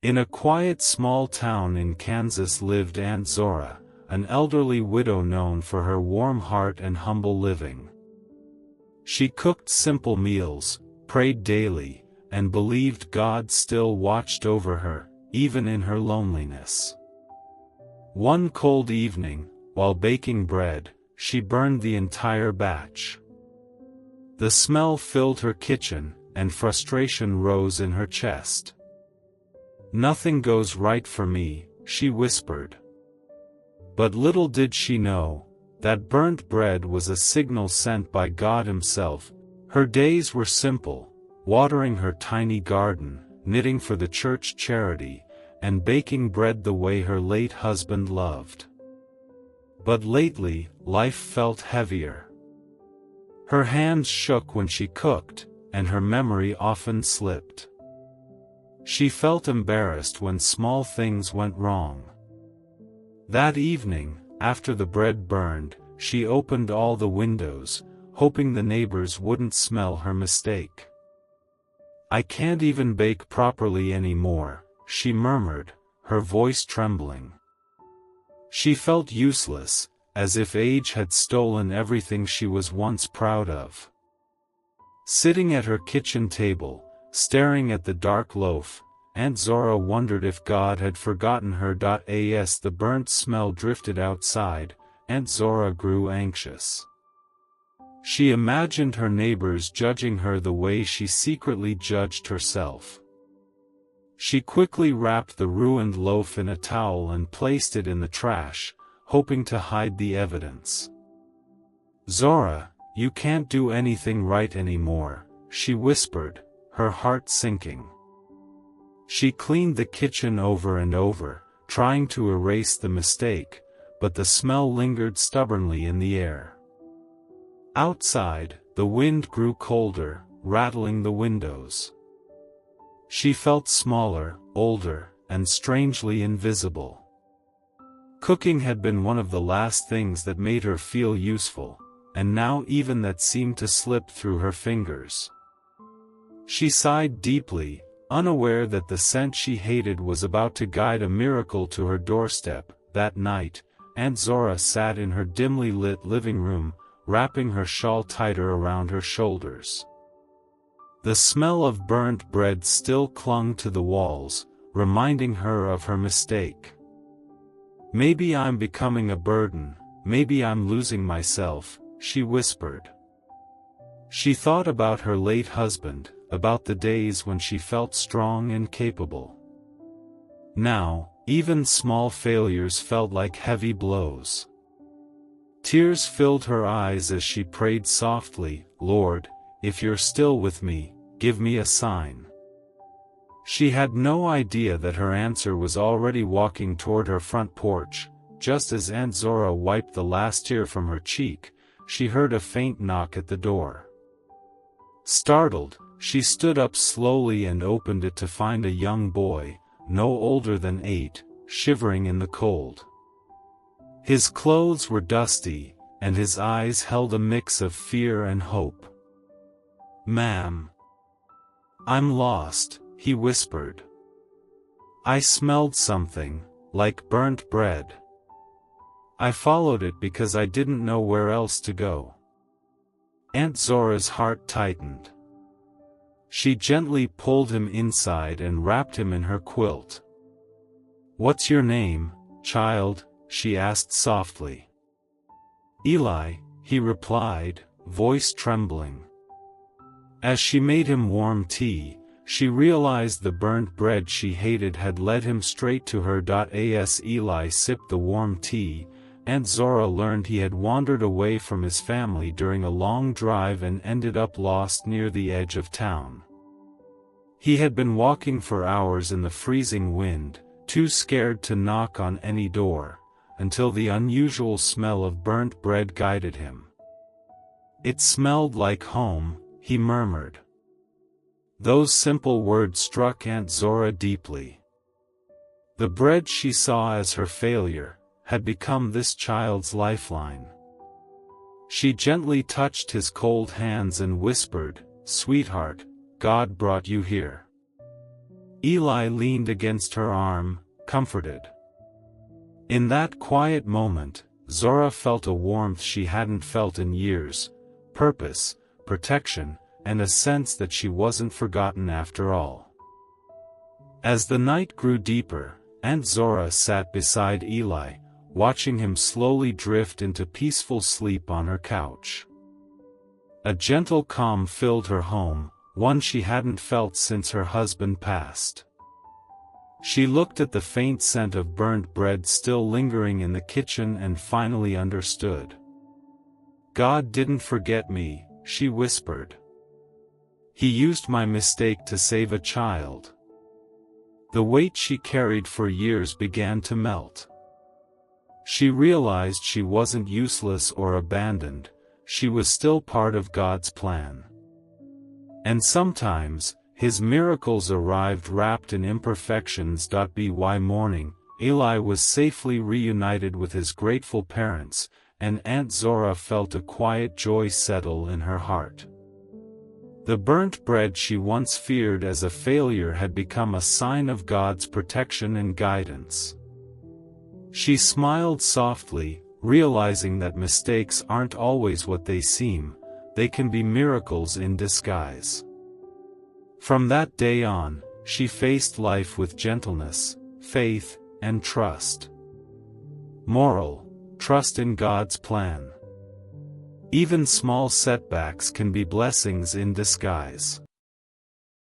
In a quiet small town in Kansas lived Aunt Zora, an elderly widow known for her warm heart and humble living. She cooked simple meals, prayed daily, and believed God still watched over her, even in her loneliness. One cold evening, while baking bread, she burned the entire batch. The smell filled her kitchen, and frustration rose in her chest. "Nothing goes right for me," she whispered. But little did she know, that burnt bread was a signal sent by God Himself. Her days were simple, watering her tiny garden, knitting for the church charity, and baking bread the way her late husband loved. But lately, life felt heavier. Her hands shook when she cooked, and her memory often slipped. She felt embarrassed when small things went wrong. That evening, after the bread burned, she opened all the windows, hoping the neighbors wouldn't smell her mistake. "I can't even bake properly anymore," she murmured, her voice trembling. She felt useless, as if age had stolen everything she was once proud of. Sitting at her kitchen table, staring at the dark loaf, Aunt Zora wondered if God had forgotten her. As the burnt smell drifted outside, Aunt Zora grew anxious. She imagined her neighbors judging her the way she secretly judged herself. She quickly wrapped the ruined loaf in a towel and placed it in the trash, hoping to hide the evidence. "Zora, you can't do anything right anymore," she whispered, her heart sinking. She cleaned the kitchen over and over, trying to erase the mistake, but the smell lingered stubbornly in the air. Outside, the wind grew colder, rattling the windows. She felt smaller, older, and strangely invisible. Cooking had been one of the last things that made her feel useful, and now even that seemed to slip through her fingers. She sighed deeply, unaware that the scent she hated was about to guide a miracle to her doorstep. That night, Aunt Zora sat in her dimly lit living room, wrapping her shawl tighter around her shoulders. The smell of burnt bread still clung to the walls, reminding her of her mistake. "Maybe I'm becoming a burden, maybe I'm losing myself," she whispered. She thought about her late husband, about the days when she felt strong and capable. Now, even small failures felt like heavy blows. Tears filled her eyes as she prayed softly, "Lord, if you're still with me, give me a sign." She had no idea that her answer was already walking toward her front porch. Just as Aunt Zora wiped the last tear from her cheek, she heard a faint knock at the door. Startled, she stood up slowly and opened it to find a young boy, no older than 8, shivering in the cold. His clothes were dusty, and his eyes held a mix of fear and hope. "Ma'am, I'm lost," he whispered. "I smelled something, like burnt bread. I followed it because I didn't know where else to go." Aunt Zora's heart tightened. She gently pulled him inside and wrapped him in her quilt. "What's your name, child?" she asked softly. "Eli," he replied, voice trembling. As she made him warm tea, she realized the burnt bread she hated had led him straight to her. As Eli sipped the warm tea, Aunt Zora learned he had wandered away from his family during a long drive and ended up lost near the edge of town. He had been walking for hours in the freezing wind, too scared to knock on any door, until the unusual smell of burnt bread guided him. "It smelled like home," he murmured. Those simple words struck Aunt Zora deeply. The bread she saw as her failure had become this child's lifeline. She gently touched his cold hands and whispered, "Sweetheart, God brought you here." Eli leaned against her arm, comforted. In that quiet moment, Zora felt a warmth she hadn't felt in years, purpose, protection, and a sense that she wasn't forgotten after all. As the night grew deeper, Aunt Zora sat beside Eli, watching him slowly drift into peaceful sleep on her couch. A gentle calm filled her home, one she hadn't felt since her husband passed. She looked at the faint scent of burnt bread still lingering in the kitchen and finally understood. God didn't forget me, she whispered. He used my mistake to save a child. The weight she carried for years began to melt. She realized she wasn't useless or abandoned, she was still part of God's plan. And sometimes, His miracles arrived wrapped in imperfections. By morning, Eli was safely reunited with his grateful parents, and Aunt Zora felt a quiet joy settle in her heart. The burnt bread she once feared as a failure had become a sign of God's protection and guidance. She smiled softly, realizing that mistakes aren't always what they seem, they can be miracles in disguise. From that day on, she faced life with gentleness, faith, and trust. Moral: trust in God's plan. Even small setbacks can be blessings in disguise.